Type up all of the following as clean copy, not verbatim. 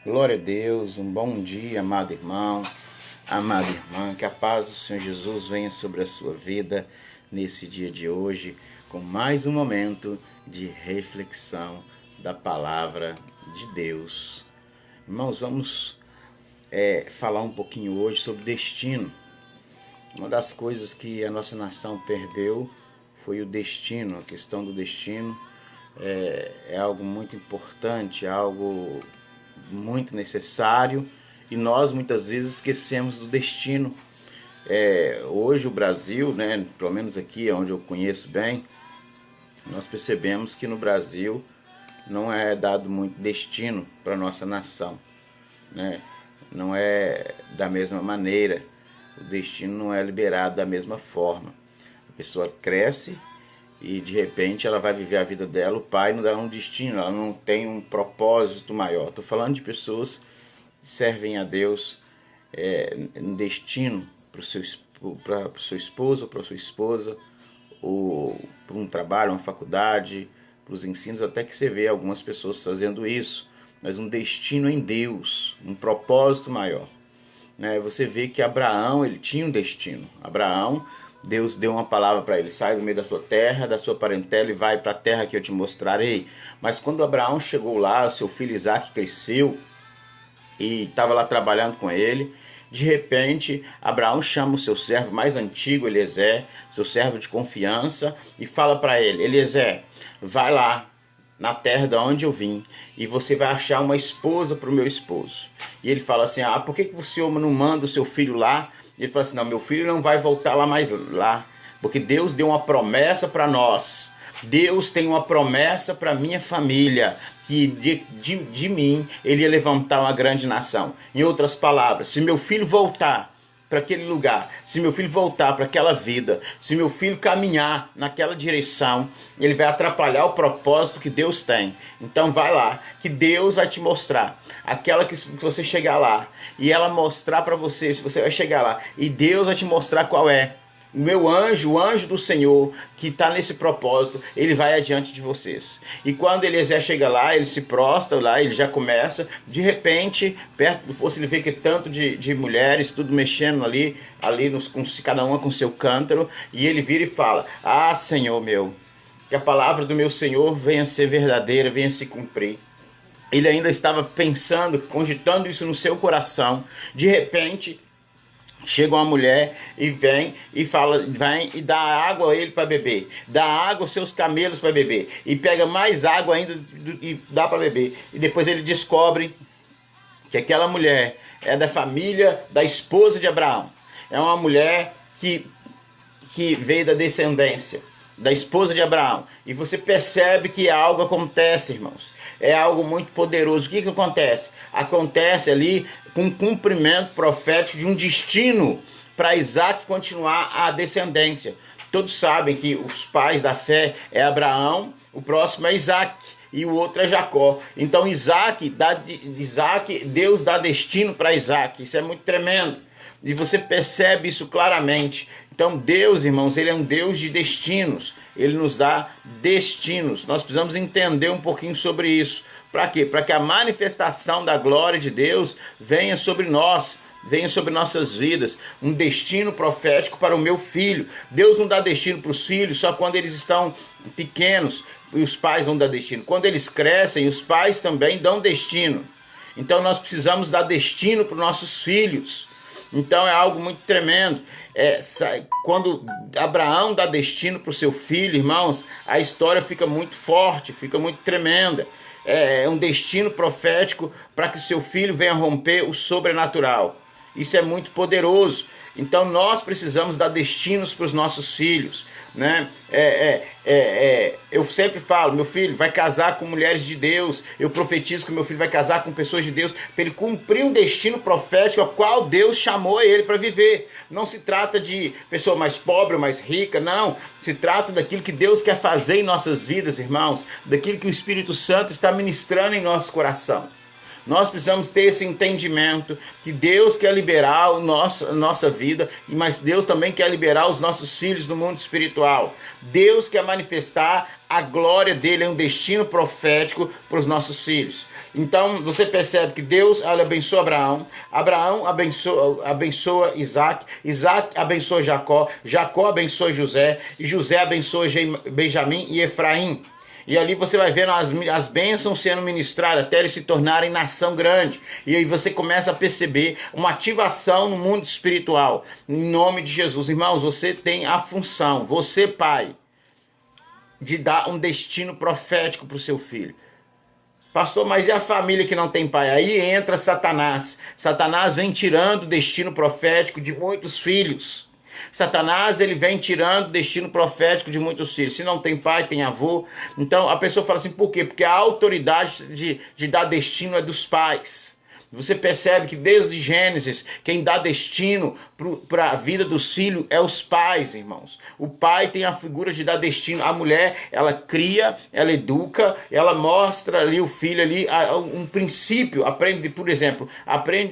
Glória a Deus, um bom dia, amado irmão, amada irmã, que a paz do Senhor Jesus venha sobre a sua vida nesse dia de hoje, com mais um momento de reflexão da palavra de Deus. Irmãos, vamos falar um pouquinho hoje sobre destino. Uma das coisas que a nossa nação perdeu foi o destino. A questão do destino é algo muito importante, algo muito necessário, e nós muitas vezes esquecemos do destino. Hoje o Brasil, né, pelo menos aqui onde eu conheço bem, nós percebemos que no Brasil não é dado muito destino para a nossa nação, né? Não é da mesma maneira, o destino não é liberado da mesma forma. A pessoa cresce e de repente ela vai viver a vida dela, o pai não dá um destino, ela não tem um propósito maior. Estou falando de pessoas que servem a Deus, um destino para o seu esposo ou para a sua esposa, ou para um trabalho, uma faculdade, para os ensinos, até que você vê algumas pessoas fazendo isso, mas um destino em Deus, um propósito maior. Você vê que Abraão, ele tinha um destino. Abraão, Deus deu uma palavra para ele: sai do meio da sua terra, da sua parentela e vai para a terra que eu te mostrarei. Mas quando Abraão chegou lá, o seu filho Isaque cresceu e estava lá trabalhando com ele. De repente, Abraão chama o seu servo mais antigo, Eliezer, seu servo de confiança, e fala para ele: Eliezer, vai lá na terra de onde eu vim e você vai achar uma esposa para o meu esposo. E ele fala assim: por que o senhor não manda o seu filho lá? E ele fala assim: não, meu filho não vai voltar lá, porque Deus deu uma promessa para nós. Deus tem uma promessa para minha família, que de mim ele ia levantar uma grande nação. Em outras palavras, se meu filho voltar para aquele lugar, se meu filho voltar para aquela vida, se meu filho caminhar naquela direção, ele vai atrapalhar o propósito que Deus tem. Então vai lá, que Deus vai te mostrar. Aquela que você chegar lá e ela mostrar para você, se você vai chegar lá, e Deus vai te mostrar qual é. O meu anjo, o anjo do Senhor, que está nesse propósito, ele vai adiante de vocês. E quando Eliezer chega lá, ele se prostra lá, ele já começa. De repente, perto do fosso, ele vê que tanto de mulheres, tudo mexendo ali cada uma com seu cântaro. E ele vira e fala: Senhor meu, que a palavra do meu Senhor venha a ser verdadeira, venha a se cumprir. Ele ainda estava pensando, cogitando isso no seu coração. De repente, chega uma mulher e vem e e dá água a ele para beber, dá água aos seus camelos para beber, e pega mais água ainda e dá para beber. E depois ele descobre que aquela mulher é da família da esposa de Abraão. É uma mulher que veio da descendência da esposa de Abraão. E você percebe que algo acontece, irmãos. É algo muito poderoso. O que acontece? Acontece ali com um cumprimento profético de um destino para Isaac continuar a descendência. Todos sabem que os pais da fé é Abraão, o próximo é Isaac e o outro é Jacó. Então Deus dá destino para Isaac. Isso é muito tremendo. E você percebe isso claramente. Então Deus, irmãos, ele é um Deus de destinos. Ele nos dá destinos. Nós precisamos entender um pouquinho sobre isso. Para quê? Para que a manifestação da glória de Deus venha sobre nós, venha sobre nossas vidas. Um destino profético para o meu filho. Deus não dá destino para os filhos só quando eles estão pequenos. E os pais não dão destino. Quando eles crescem, os pais também dão destino. Então nós precisamos dar destino para os nossos filhos. Então é algo muito tremendo. Quando Abraão dá destino para o seu filho, irmãos, a história fica muito forte, fica muito tremenda. É um destino profético para que o seu filho venha romper o sobrenatural. Isso é muito poderoso. Então nós precisamos dar destinos para os nossos filhos, né? Eu sempre falo: meu filho vai casar com mulheres de Deus. Eu profetizo que meu filho vai casar com pessoas de Deus, para ele cumprir um destino profético ao qual Deus chamou ele para viver. Não se trata de pessoa mais pobre ou mais rica, não. Se trata daquilo que Deus quer fazer em nossas vidas, irmãos, daquilo que o Espírito Santo está ministrando em nosso coração. Nós precisamos ter esse entendimento que Deus quer liberar a nossa vida, mas Deus também quer liberar os nossos filhos no mundo espiritual. Deus quer manifestar a glória dele é um destino profético para os nossos filhos. Então você percebe que Deus abençoa Abraão, Abraão abençoa Isaac, Isaac abençoa Jacó, Jacó abençoa José, e José abençoa Benjamim e Efraim. E ali você vai vendo as bênçãos sendo ministradas até eles se tornarem nação grande. E aí você começa a perceber uma ativação no mundo espiritual. Em nome de Jesus. Irmãos, você tem a função, você pai, de dar um destino profético para o seu filho. Pastor, mas e a família que não tem pai? Aí entra Satanás. Satanás vem tirando o destino profético de muitos filhos. Satanás, ele vem tirando o destino profético de muitos filhos. Se não tem pai, tem avô. Então a pessoa fala assim, por quê? Porque a autoridade de dar destino é dos pais. Você percebe que desde Gênesis, quem dá destino para a vida dos filhos é os pais, irmãos. O pai tem a figura de dar destino. A mulher, ela cria, ela educa, ela mostra ali o filho ali, um princípio. Aprende, por exemplo,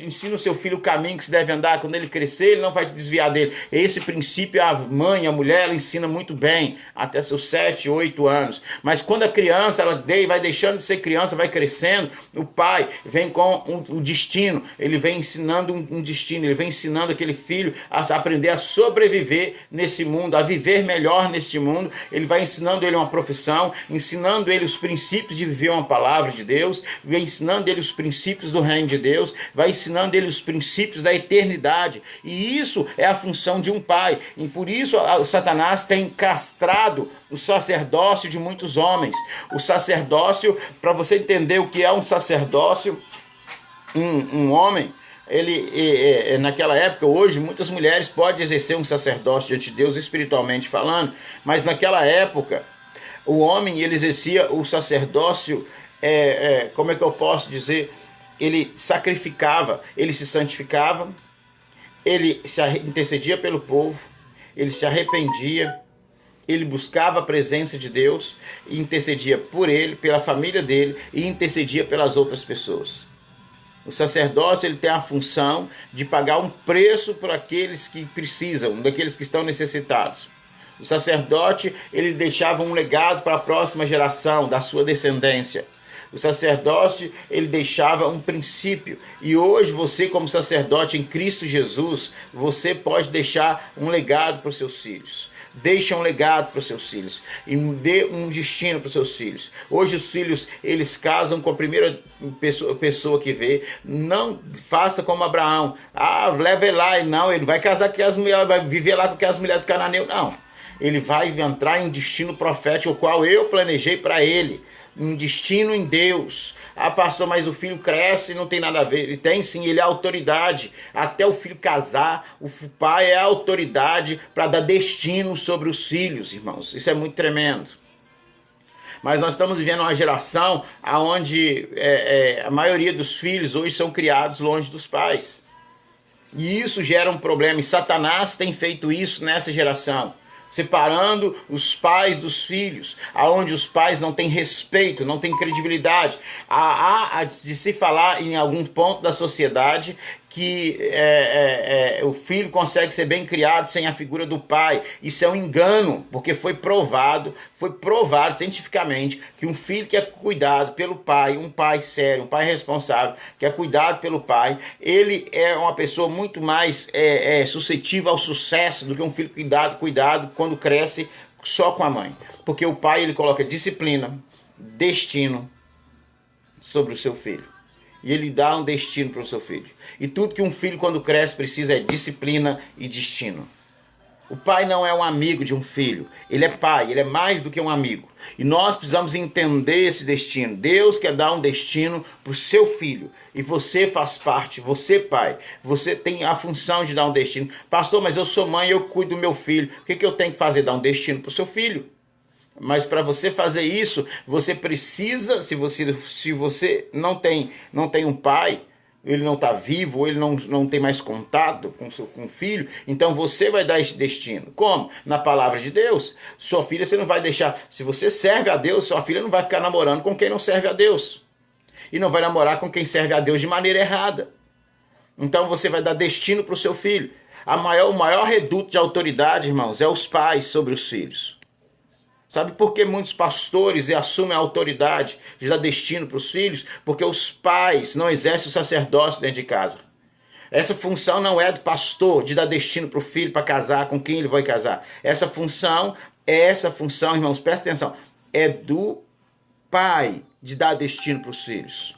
ensina o seu filho o caminho que se deve andar. Quando ele crescer, ele não vai desviar dele. Esse princípio, a mãe, a mulher, ela ensina muito bem, até seus 7, 8 anos. Mas quando a criança, ela vai deixando de ser criança, vai crescendo, o pai vem com o destino, ele vem ensinando um destino, ele vem ensinando aquele filho a aprender a sobreviver nesse mundo, a viver melhor neste mundo. Ele vai ensinando ele uma profissão, ensinando ele os princípios de viver uma palavra de Deus, vai ensinando ele os princípios do reino de Deus, vai ensinando ele os princípios da eternidade. E isso é a função de um pai. E por isso o Satanás tem castrado o sacerdócio de muitos homens. O sacerdócio, para você entender o que é um sacerdócio, um homem, ele naquela época, hoje muitas mulheres podem exercer um sacerdócio diante de Deus espiritualmente falando, mas naquela época o homem, ele exercia o sacerdócio, como é que eu posso dizer, ele sacrificava, ele se santificava, ele se intercedia pelo povo, ele se arrependia, ele buscava a presença de Deus, e intercedia por ele, pela família dele, e intercedia pelas outras pessoas. O sacerdócio, ele tem a função de pagar um preço por aqueles que precisam, daqueles que estão necessitados. O sacerdote, ele deixava um legado para a próxima geração, da sua descendência. O sacerdote, ele deixava um princípio. E hoje você, como sacerdote em Cristo Jesus, você pode deixar um legado para os seus filhos. Deixa um legado para os seus filhos e dê um destino para os seus filhos. Hoje os filhos, eles casam com a primeira pessoa que vê. Não faça como Abraão. Leva ele lá. Não, ele vai casar com as mulheres, vai viver lá com aquelas mulheres do cananeu. Não. Ele vai entrar em um destino profético, o qual eu planejei para ele. Um destino em Deus. Pastor, mas o filho cresce e não tem nada a ver. Ele tem sim, ele é autoridade. Até o filho casar, o pai é a autoridade para dar destino sobre os filhos, irmãos. Isso é muito tremendo. Mas nós estamos vivendo uma geração onde a maioria dos filhos hoje são criados longe dos pais. E isso gera um problema. E Satanás tem feito isso nessa geração, separando os pais dos filhos, aonde os pais não têm respeito, não têm credibilidade. Há de se falar em algum ponto da sociedade que o filho consegue ser bem criado sem a figura do pai. Isso é um engano, porque foi provado cientificamente que um filho que é cuidado pelo pai, um pai sério, um pai responsável, que é cuidado pelo pai, ele é uma pessoa muito mais suscetível ao sucesso do que um filho cuidado quando cresce só com a mãe. Porque o pai, ele coloca disciplina, destino sobre o seu filho. E ele dá um destino para o seu filho. E tudo que um filho, quando cresce, precisa é disciplina e destino. O pai não é um amigo de um filho. Ele é pai, ele é mais do que um amigo. E nós precisamos entender esse destino. Deus quer dar um destino para o seu filho. E você faz parte, você pai. Você tem a função de dar um destino. Pastor, mas eu sou mãe, eu cuido do meu filho. O que eu tenho que fazer? Dar um destino para o seu filho. Mas para você fazer isso, você precisa, se você não tem um pai, ele não está vivo, ou ele não tem mais contato com o filho, então você vai dar esse destino. Como? Na palavra de Deus. Sua filha você não vai deixar, se você serve a Deus, sua filha não vai ficar namorando com quem não serve a Deus. E não vai namorar com quem serve a Deus de maneira errada. Então você vai dar destino para o seu filho. O maior reduto de autoridade, irmãos, é os pais sobre os filhos. Sabe por que muitos pastores assumem a autoridade de dar destino para os filhos? Porque os pais não exercem o sacerdócio dentro de casa. Essa função não é do pastor de dar destino para o filho para casar com quem ele vai casar. Essa função, irmãos, presta atenção, é do pai de dar destino para os filhos.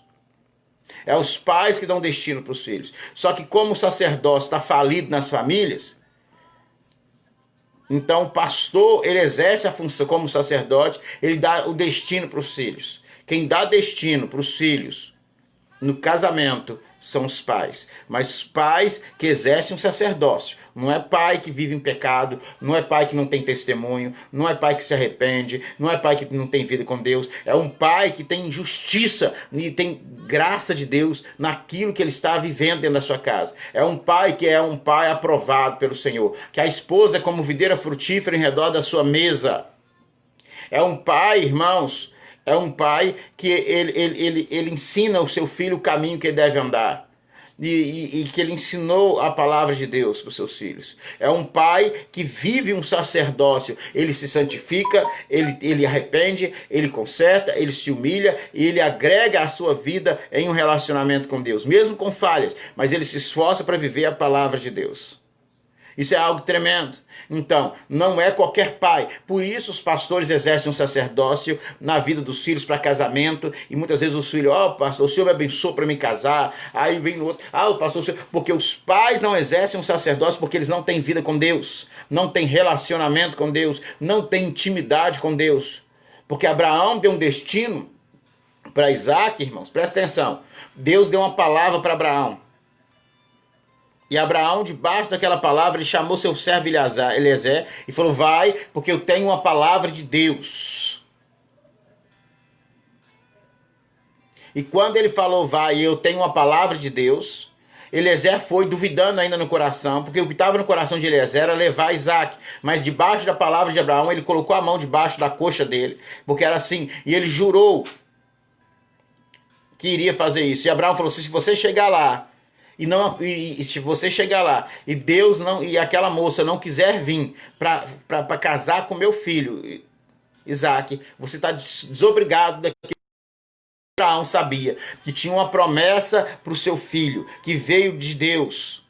É os pais que dão destino para os filhos. Só que como o sacerdócio está falido nas famílias, então o pastor, ele exerce a função como sacerdote, ele dá o destino para os filhos. Quem dá destino para os filhos no casamento são os pais, mas pais que exercem um sacerdócio. Não é pai que vive em pecado, não é pai que não tem testemunho, não é pai que se arrepende, não é pai que não tem vida com Deus. É um pai que tem justiça e tem graça de Deus naquilo que ele está vivendo dentro da sua casa. É um pai que é um pai aprovado pelo Senhor, que a esposa é como videira frutífera em redor da sua mesa. É um pai, irmãos, é um pai que ele ensina o seu filho o caminho que ele deve andar. E que ele ensinou a palavra de Deus para os seus filhos. É um pai que vive um sacerdócio. Ele se santifica, ele arrepende, ele conserta, ele se humilha e ele agrega a sua vida em um relacionamento com Deus. Mesmo com falhas, mas ele se esforça para viver a palavra de Deus. Isso é algo tremendo. Então, não é qualquer pai. Por isso os pastores exercem um sacerdócio na vida dos filhos para casamento. E muitas vezes os filhos, pastor, o senhor me abençoou para me casar. Aí vem o outro, o pastor, o senhor... Porque os pais não exercem um sacerdócio porque eles não têm vida com Deus. Não têm relacionamento com Deus. Não têm intimidade com Deus. Porque Abraão deu um destino para Isaac, irmãos. Presta atenção. Deus deu uma palavra para Abraão. E Abraão, debaixo daquela palavra, ele chamou seu servo Eliezer e falou, vai, porque eu tenho uma palavra de Deus. E quando ele falou, vai, eu tenho uma palavra de Deus, Eliezer foi duvidando ainda no coração, porque o que estava no coração de Eliezer era levar Isaac. Mas debaixo da palavra de Abraão, ele colocou a mão debaixo da coxa dele, porque era assim, e ele jurou que iria fazer isso. E Abraão falou assim, se você chegar lá, e se você chegar lá e Deus não, e aquela moça não quiser vir para casar com meu filho Isaac, você está desobrigado daquilo. Abraão sabia que tinha uma promessa para o seu filho que veio de Deus.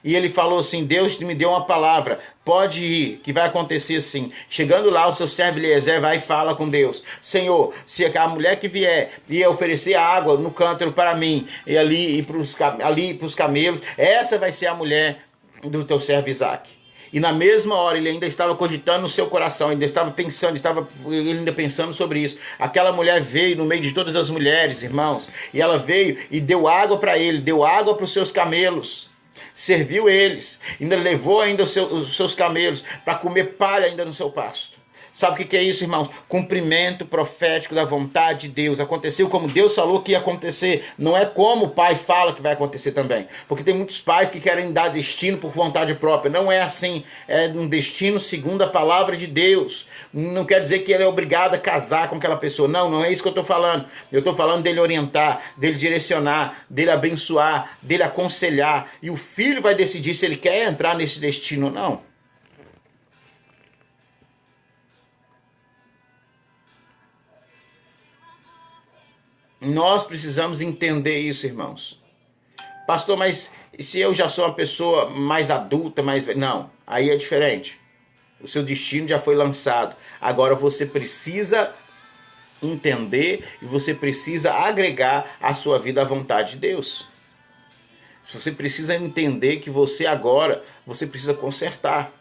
E ele falou assim, Deus me deu uma palavra, pode ir, que vai acontecer assim. Chegando lá, o seu servo Eliezer vai e fala com Deus, Senhor, se a mulher que vier e oferecer água no cântaro para mim, e ali para os camelos, essa vai ser a mulher do teu servo Isaac. E na mesma hora ele ainda estava cogitando no seu coração, ainda estava pensando sobre isso. Aquela mulher veio no meio de todas as mulheres, irmãos, e ela veio e deu água para ele, deu água para os seus camelos. Serviu eles, ainda levou ainda os seus camelos para comer palha ainda no seu pasto. Sabe o que é isso, irmãos? Cumprimento profético da vontade de Deus. Aconteceu como Deus falou que ia acontecer. Não é como o pai fala que vai acontecer também. Porque tem muitos pais que querem dar destino por vontade própria. Não é assim. É um destino segundo a palavra de Deus. Não quer dizer que ele é obrigado a casar com aquela pessoa. Não, não é isso que eu estou falando. Eu estou falando dele orientar, dele direcionar, dele abençoar, dele aconselhar. E o filho vai decidir se ele quer entrar nesse destino ou não. Nós precisamos entender isso, irmãos. Pastor, mas se eu já sou uma pessoa mais adulta, Não, aí é diferente. O seu destino já foi lançado. Agora você precisa entender e você precisa agregar a sua vida à vontade de Deus. Você precisa entender que você precisa consertar.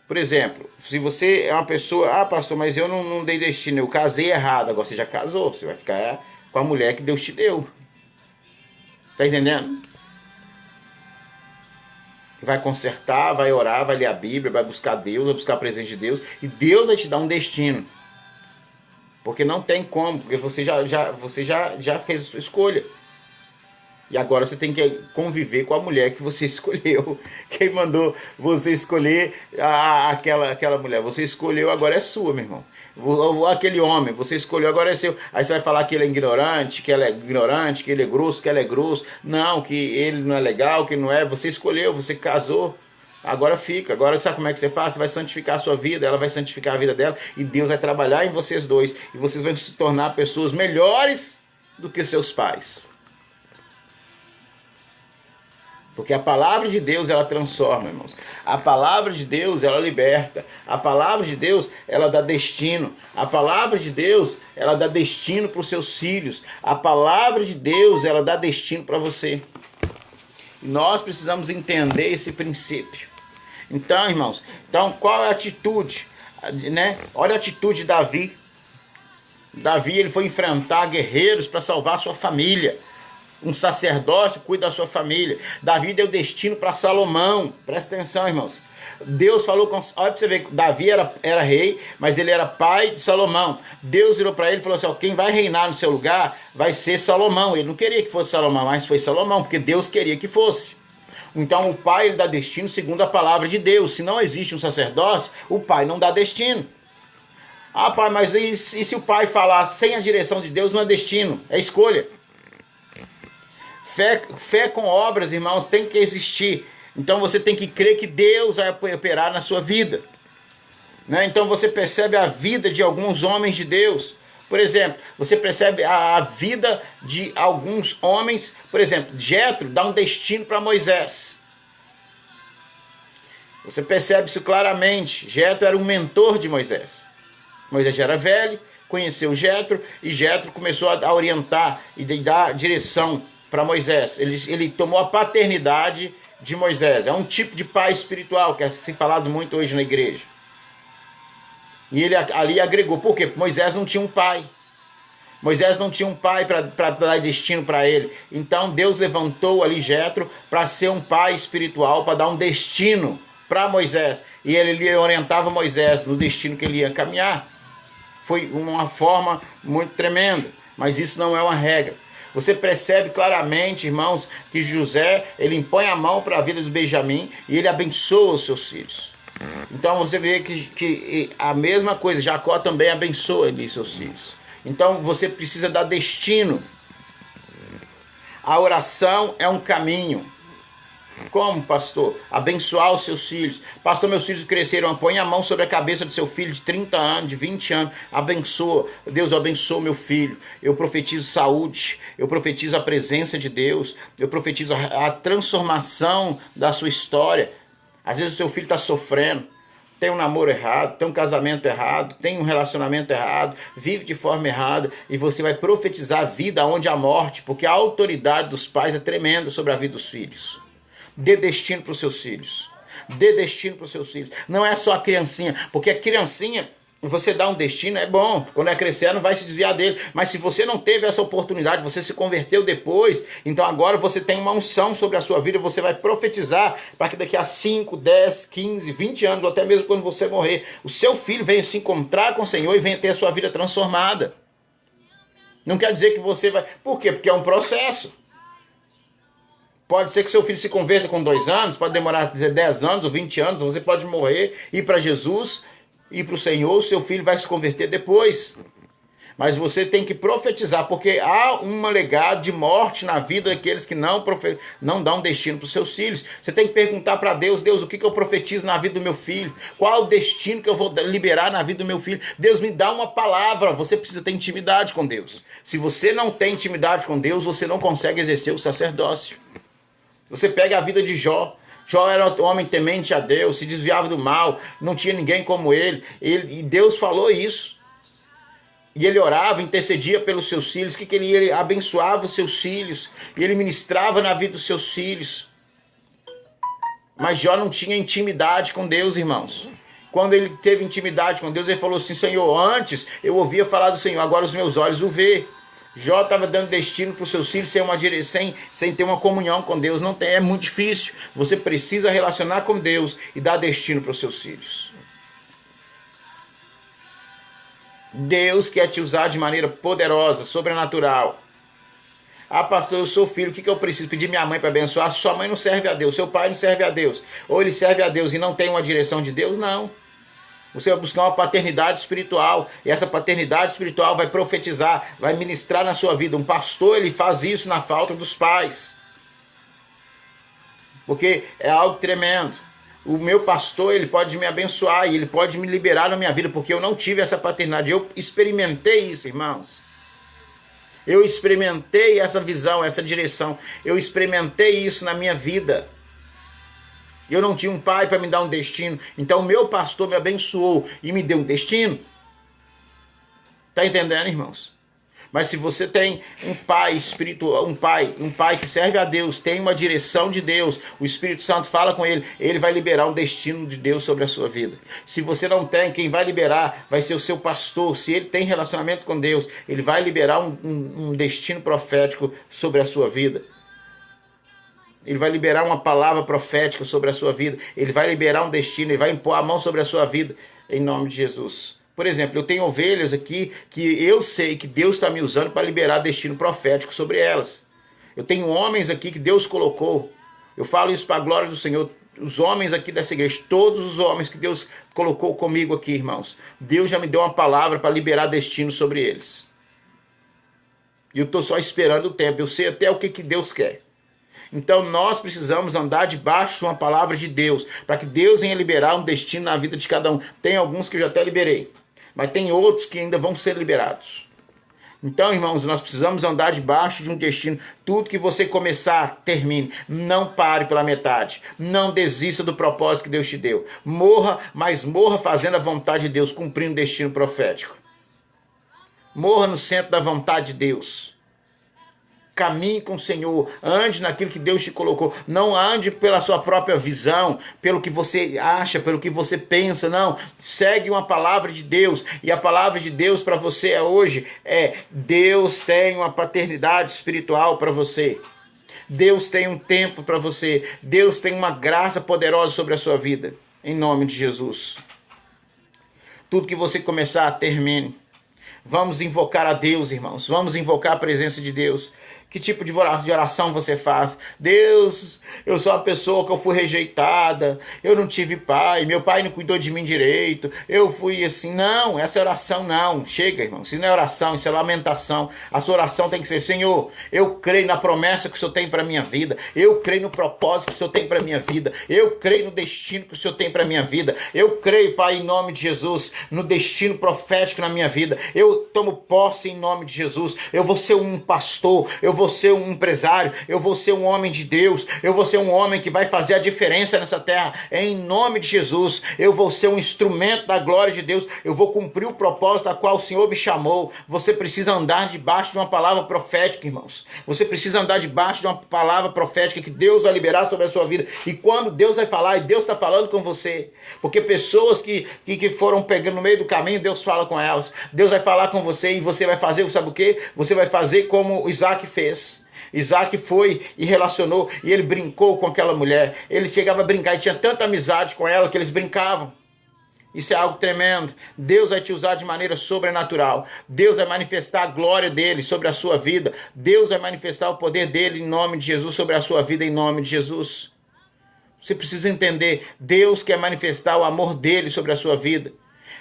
Por exemplo, se você é uma pessoa, pastor, mas eu não dei destino, eu casei errado. Agora você já casou, você vai ficar com a mulher que Deus te deu. Tá entendendo? Vai consertar, vai orar, vai ler a Bíblia, vai buscar Deus, vai buscar a presença de Deus. E Deus vai te dar um destino. Porque não tem como, porque você já fez a sua escolha. E agora você tem que conviver com a mulher que você escolheu. Quem mandou você escolher aquela mulher? Você escolheu, agora é sua, meu irmão. Aquele homem, você escolheu, agora é seu. Aí você vai falar que ele é ignorante, que ela é ignorante, que ele é grosso, que ela é grosso. Não, que ele não é legal, que não é. Você escolheu, você casou. Agora fica. Agora sabe como é que você faz? Você vai santificar a sua vida, ela vai santificar a vida dela, e Deus vai trabalhar em vocês dois, e vocês vão se tornar pessoas melhores do que seus pais. Porque a palavra de Deus, ela transforma, irmãos. A palavra de Deus, ela liberta. A palavra de Deus, ela dá destino. A palavra de Deus, ela dá destino para os seus filhos. A palavra de Deus, ela dá destino para você. E nós precisamos entender esse princípio. Então, irmãos, qual é a atitude? Né? Olha a atitude de Davi. Davi, ele foi enfrentar guerreiros para salvar a sua família. Um sacerdócio cuida da sua família. Davi deu destino para Salomão. Presta atenção, irmãos. Deus falou com... Olha para você ver, Davi era rei, mas ele era pai de Salomão. Deus virou para ele e falou assim, ó, quem vai reinar no seu lugar vai ser Salomão. Ele não queria que fosse Salomão, mas foi Salomão, porque Deus queria que fosse. Então o pai, ele dá destino segundo a palavra de Deus. Se não existe um sacerdócio, o pai não dá destino. Ah, pai, mas e se o pai falar sem a direção de Deus, não é destino, é escolha. Fé com obras, irmãos, tem que existir. Então você tem que crer que Deus vai operar na sua vida. Né? Então você percebe a vida de alguns homens de Deus. Por exemplo, você percebe a vida de alguns homens. Por exemplo, Jetro dá um destino para Moisés. Você percebe isso claramente. Jetro era um mentor de Moisés. Moisés já era velho, conheceu Jetro, e Jetro começou a orientar e dar direção para Moisés. Ele tomou a paternidade de Moisés. É um tipo de pai espiritual que é se falado muito hoje na igreja. E ele ali agregou. Por quê? Porque Moisés não tinha um pai. Moisés não tinha um pai para dar destino para ele. Então Deus levantou ali Jetro para ser um pai espiritual, para dar um destino para Moisés. E ele orientava Moisés no destino que ele ia caminhar. Foi uma forma muito tremenda. Mas isso não é uma regra. Você percebe claramente, irmãos, que José, ele impõe a mão para a vida de Benjamim e ele abençoa os seus filhos. Então você vê que a mesma coisa, Jacó também abençoa ali seus filhos. Então você precisa dar destino. A oração é um caminho. Como, pastor? Abençoar os seus filhos. Pastor, meus filhos cresceram. Põe a mão sobre a cabeça do seu filho de 30 anos, de 20 anos. Abençoa. Deus abençoa meu filho. Eu profetizo saúde. Eu profetizo a presença de Deus. Eu profetizo a transformação da sua história. Às vezes o seu filho está sofrendo. Tem um namoro errado, tem um casamento errado, tem um relacionamento errado, vive de forma errada, e você vai profetizar a vida onde há morte, porque a autoridade dos pais é tremenda sobre a vida dos filhos. Dê destino para os seus filhos. Dê destino para os seus filhos. Não é só a criancinha, porque a criancinha, você dá um destino, é bom. Quando é crescer, ela não vai se desviar dele. Mas se você não teve essa oportunidade, você se converteu depois, então agora você tem uma unção sobre a sua vida, você vai profetizar para que daqui a 5, 10, 15, 20 anos, ou até mesmo quando você morrer, o seu filho venha se encontrar com o Senhor e venha ter a sua vida transformada. Não quer dizer que você vai... Por quê? Porque é um processo. Pode ser que seu filho se converta com 2 anos, pode demorar 10 anos ou 20 anos, você pode morrer, ir para Jesus, ir para o Senhor, o seu filho vai se converter depois. Mas você tem que profetizar, porque há um legado de morte na vida daqueles que não dão destino para os seus filhos. Você tem que perguntar para Deus, Deus, o que eu profetizo na vida do meu filho? Qual é o destino que eu vou liberar na vida do meu filho? Deus, me dá uma palavra. Você precisa ter intimidade com Deus. Se você não tem intimidade com Deus, você não consegue exercer o sacerdócio. Você pega a vida de Jó. Jó era um homem temente a Deus, se desviava do mal, não tinha ninguém como ele. E Deus falou isso. E ele orava, intercedia pelos seus filhos. O que ele ia? Ele abençoava os seus filhos. E ele ministrava na vida dos seus filhos. Mas Jó não tinha intimidade com Deus, irmãos. Quando ele teve intimidade com Deus, ele falou assim, Senhor, antes eu ouvia falar do Senhor, agora os meus olhos o vê. Jó estava dando destino para os seus filhos sem ter uma comunhão com Deus. Não tem, é muito difícil. Você precisa relacionar com Deus e dar destino para os seus filhos. Deus quer te usar de maneira poderosa, sobrenatural. Ah, pastor, eu sou filho, o que eu preciso? Pedir minha mãe para abençoar? Sua mãe não serve a Deus, seu pai não serve a Deus. Ou ele serve a Deus e não tem uma direção de Deus? Não. Você vai buscar uma paternidade espiritual. E essa paternidade espiritual vai profetizar, vai ministrar na sua vida. Um pastor, ele faz isso na falta dos pais. Porque é algo tremendo. O meu pastor, ele pode me abençoar e ele pode me liberar na minha vida, porque eu não tive essa paternidade. Eu experimentei isso, irmãos. Eu experimentei essa visão, essa direção. Eu experimentei isso na minha vida. Eu não tinha um pai para me dar um destino. Então o meu pastor me abençoou e me deu um destino. Tá entendendo, irmãos? Mas se você tem um pai espiritual, um pai que serve a Deus, tem uma direção de Deus, o Espírito Santo fala com ele, ele vai liberar um destino de Deus sobre a sua vida. Se você não tem, quem vai liberar vai ser o seu pastor. Se ele tem relacionamento com Deus, ele vai liberar um destino profético sobre a sua vida. Ele vai liberar uma palavra profética sobre a sua vida. Ele vai liberar um destino, ele vai impor a mão sobre a sua vida, em nome de Jesus. Por exemplo, eu tenho ovelhas aqui que eu sei que Deus está me usando para liberar destino profético sobre elas. Eu tenho homens aqui que Deus colocou. Eu falo isso para a glória do Senhor. Os homens aqui dessa igreja, todos os homens que Deus colocou comigo aqui, irmãos. Deus já me deu uma palavra para liberar destino sobre eles. E eu estou só esperando o tempo. Eu sei até o que Deus quer. Então nós precisamos andar debaixo de uma palavra de Deus, para que Deus venha liberar um destino na vida de cada um. Tem alguns que eu já até liberei, mas tem outros que ainda vão ser liberados. Então, irmãos, nós precisamos andar debaixo de um destino. Tudo que você começar, termine. Não pare pela metade. Não desista do propósito que Deus te deu. Morra, mas morra fazendo a vontade de Deus, cumprindo o destino profético. Morra no centro da vontade de Deus. Caminhe com o Senhor, ande naquilo que Deus te colocou. Não ande pela sua própria visão, pelo que você acha, pelo que você pensa. Não, segue uma palavra de Deus. E a palavra de Deus para você hoje é: Deus tem uma paternidade espiritual para você. Deus tem um tempo para você. Deus tem uma graça poderosa sobre a sua vida. Em nome de Jesus. Tudo que você começar, termine. Vamos invocar a Deus, irmãos. Vamos invocar a presença de Deus. Que tipo de oração você faz? Deus, eu sou uma pessoa que eu fui rejeitada, eu não tive pai, meu pai não cuidou de mim direito, eu fui assim. Não, essa oração não. Chega, irmão, isso não é oração, isso é lamentação. A sua oração tem que ser: Senhor, eu creio na promessa que o Senhor tem para a minha vida, eu creio no propósito que o Senhor tem para a minha vida, eu creio no destino que o Senhor tem para a minha vida, eu creio, Pai, em nome de Jesus, no destino profético na minha vida. Eu tomo posse em nome de Jesus. Eu vou ser um pastor, eu vou ser um empresário, eu vou ser um homem de Deus, eu vou ser um homem que vai fazer a diferença nessa terra, em nome de Jesus. Eu vou ser um instrumento da glória de Deus, eu vou cumprir o propósito a qual o Senhor me chamou. Você precisa andar debaixo de uma palavra profética, irmãos. Você precisa andar debaixo de uma palavra profética que Deus vai liberar sobre a sua vida. E quando Deus vai falar, e Deus está falando com você, porque pessoas que foram pegando no meio do caminho, Deus fala com elas. Deus vai falar com você e você vai fazer, sabe o quê? Você vai fazer como Isaac fez. Isaac foi e relacionou, e ele brincou com aquela mulher. Ele chegava a brincar e tinha tanta amizade com ela que eles brincavam. Isso é algo tremendo. Deus vai te usar de maneira sobrenatural. Deus vai manifestar a glória dele sobre a sua vida. Deus vai manifestar o poder dele em nome de Jesus sobre a sua vida, em nome de Jesus. Você precisa entender, Deus quer manifestar o amor dele sobre a sua vida.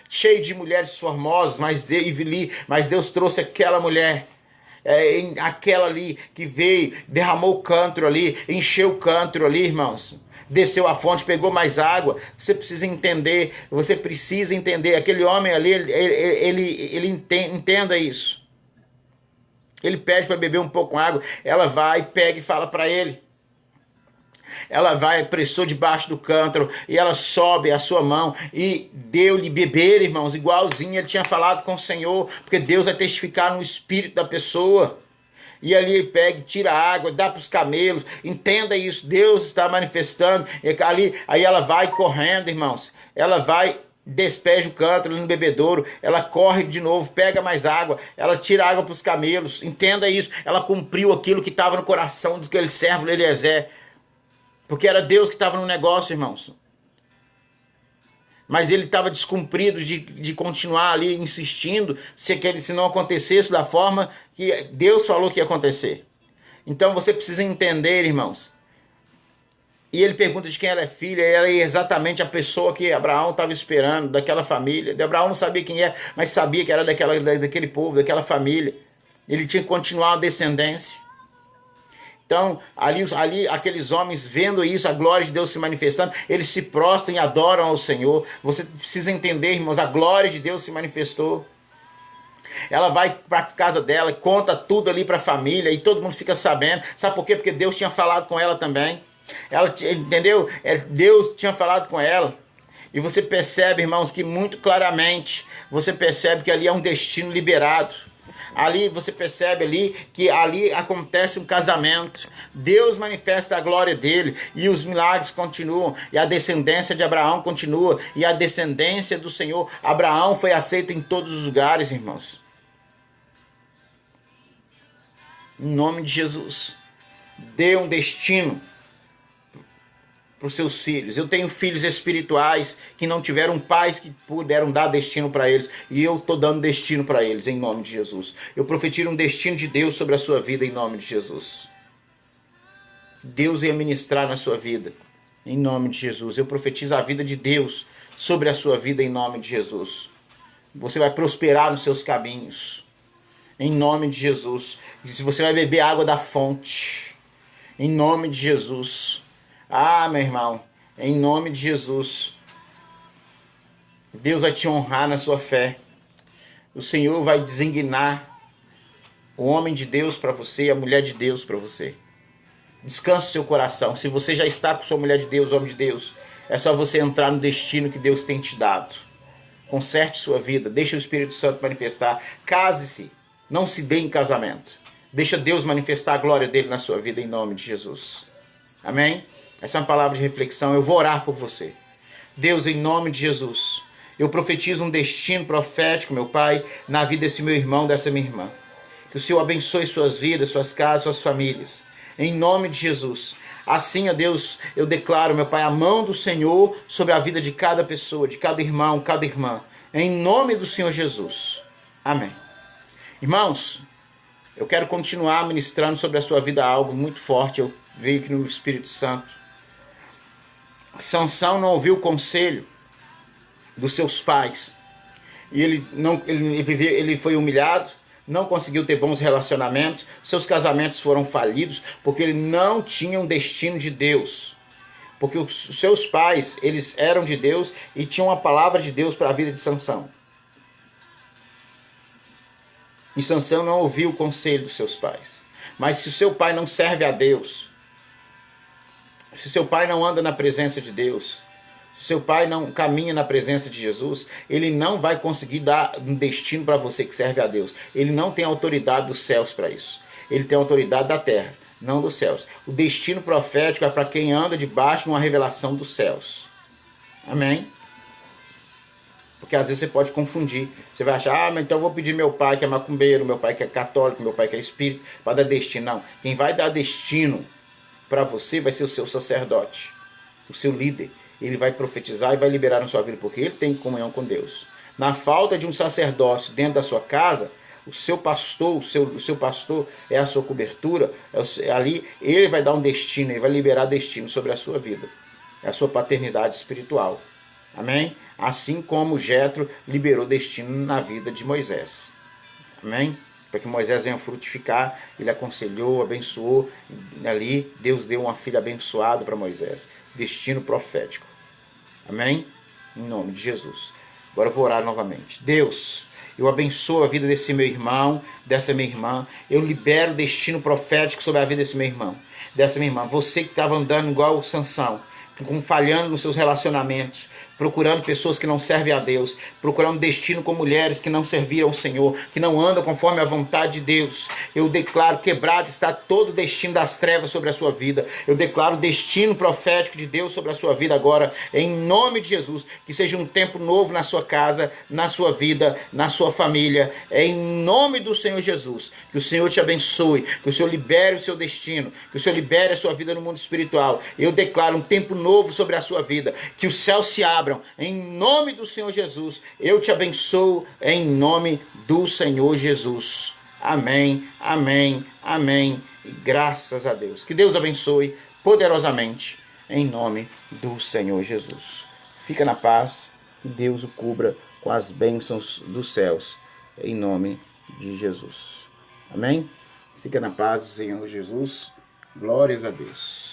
Cheio de mulheres formosas, mas Deus trouxe aquela mulher, aquela ali que veio, derramou o cântaro ali, encheu o cântaro ali, irmãos. Desceu a fonte, pegou mais água. Você precisa entender, aquele homem ali, ele entenda isso. Ele pede para beber um pouco de água, ela vai, pega e fala para ele. Ela vai, pressou debaixo do cântaro, e ela sobe a sua mão e deu-lhe beber, irmãos, igualzinho ele tinha falado com o Senhor, porque Deus vai testificar no espírito da pessoa. E ali ele pega, tira a água, dá para os camelos. Entenda isso, Deus está manifestando. Aí ela vai correndo, irmãos. Ela vai, despeja o cântaro no bebedouro, ela corre de novo, pega mais água, ela tira água para os camelos. Entenda isso, ela cumpriu aquilo que estava no coração daquele servo de Eliezer. Porque era Deus que estava no negócio, irmãos. Mas ele estava descumprido de continuar ali insistindo se não acontecesse da forma que Deus falou que ia acontecer. Então você precisa entender, irmãos. E ele pergunta de quem ela é filha, e ela é exatamente a pessoa que Abraão estava esperando, daquela família. Abraão não sabia quem é, mas sabia que era daquele povo, daquela família. Ele tinha que continuar a descendência. Então, ali aqueles homens vendo isso, a glória de Deus se manifestando, eles se prostram e adoram ao Senhor. Você precisa entender, irmãos, a glória de Deus se manifestou. Ela vai para a casa dela, conta tudo ali para a família e todo mundo fica sabendo. Sabe por quê? Porque Deus tinha falado com ela também. Ela, entendeu? Deus tinha falado com ela. E você percebe, irmãos, que muito claramente, você percebe que ali é um destino liberado. Ali você percebe ali que ali acontece um casamento. Deus manifesta a glória dele e os milagres continuam. E a descendência de Abraão continua. E a descendência do Senhor. Abraão foi aceito em todos os lugares, irmãos. Em nome de Jesus. Dê um destino para os seus filhos. Eu tenho filhos espirituais que não tiveram pais que puderam dar destino para eles. E eu estou dando destino para eles, em nome de Jesus. Eu profetizo um destino de Deus sobre a sua vida, em nome de Jesus. Deus ia ministrar na sua vida, em nome de Jesus. Eu profetizo a vida de Deus sobre a sua vida, em nome de Jesus. Você vai prosperar nos seus caminhos, em nome de Jesus. Você vai beber água da fonte, em nome de Jesus. Ah, meu irmão, em nome de Jesus, Deus vai te honrar na sua fé. O Senhor vai designar o homem de Deus para você e a mulher de Deus para você. Descanse seu coração. Se você já está com sua mulher de Deus, homem de Deus, é só você entrar no destino que Deus tem te dado. Conserte sua vida, deixa o Espírito Santo manifestar. Case-se, não se dê em casamento. Deixa Deus manifestar a glória dele na sua vida em nome de Jesus. Amém? Essa é uma palavra de reflexão. Eu vou orar por você. Deus, em nome de Jesus, eu profetizo um destino profético, meu Pai, na vida desse meu irmão, dessa minha irmã. Que o Senhor abençoe suas vidas, suas casas, suas famílias. Em nome de Jesus. Assim, ó Deus, eu declaro, meu Pai, a mão do Senhor sobre a vida de cada pessoa, de cada irmão, cada irmã. Em nome do Senhor Jesus. Amém. Irmãos, eu quero continuar ministrando sobre a sua vida algo muito forte. Eu veio aqui no Espírito Santo. Sansão não ouviu o conselho dos seus pais. E ele foi humilhado, não conseguiu ter bons relacionamentos, seus casamentos foram falidos, porque ele não tinha um destino de Deus. Porque os seus pais, eles eram de Deus e tinham uma palavra de Deus para a vida de Sansão. E Sansão não ouviu o conselho dos seus pais. Mas se o seu pai não serve a Deus, se seu pai não anda na presença de Deus, se seu pai não caminha na presença de Jesus, ele não vai conseguir dar um destino para você que serve a Deus. Ele não tem autoridade dos céus para isso. Ele tem autoridade da terra, não dos céus. O destino profético é para quem anda debaixo de uma revelação dos céus. Amém? Porque às vezes você pode confundir. Você vai achar, mas então eu vou pedir meu pai que é macumbeiro, meu pai que é católico, meu pai que é espírita, para dar destino. Não. Quem vai dar destino para você vai ser o seu sacerdote, o seu líder. Ele vai profetizar e vai liberar na sua vida, porque ele tem comunhão com Deus. Na falta de um sacerdócio dentro da sua casa, o seu pastor, o seu pastor é a sua cobertura, ali ele vai dar um destino, ele vai liberar destino sobre a sua vida. É a sua paternidade espiritual. Amém? Assim como Jetro liberou destino na vida de Moisés. Amém? Para que Moisés venha frutificar, ele aconselhou, abençoou. Ali Deus deu uma filha abençoada para Moisés. Destino profético. Amém? Em nome de Jesus. Agora eu vou orar novamente. Deus, eu abençoo a vida desse meu irmão, dessa minha irmã. Eu libero destino profético sobre a vida desse meu irmão, dessa minha irmã. Você que estava andando igual o Sansão, falhando nos seus relacionamentos, procurando pessoas que não servem a Deus, procurando destino com mulheres que não serviram ao Senhor, que não andam conforme a vontade de Deus. Eu declaro quebrado está todo o destino das trevas sobre a sua vida. Eu declaro o destino profético de Deus sobre a sua vida agora, em nome de Jesus. Que seja um tempo novo na sua casa, na sua vida, na sua família, em nome do Senhor Jesus. Que o Senhor te abençoe, que o Senhor libere o seu destino, que o Senhor libere a sua vida no mundo espiritual. Eu declaro um tempo novo sobre a sua vida, que os céus se abram. Em nome do Senhor Jesus, eu te abençoo em nome do Senhor Jesus. Amém, amém, amém. E graças a Deus. Que Deus abençoe poderosamente em nome do Senhor Jesus. Fica na paz, que Deus o cubra com as bênçãos dos céus, em nome de Jesus. Amém? Fica na paz do Senhor Jesus. Glórias a Deus.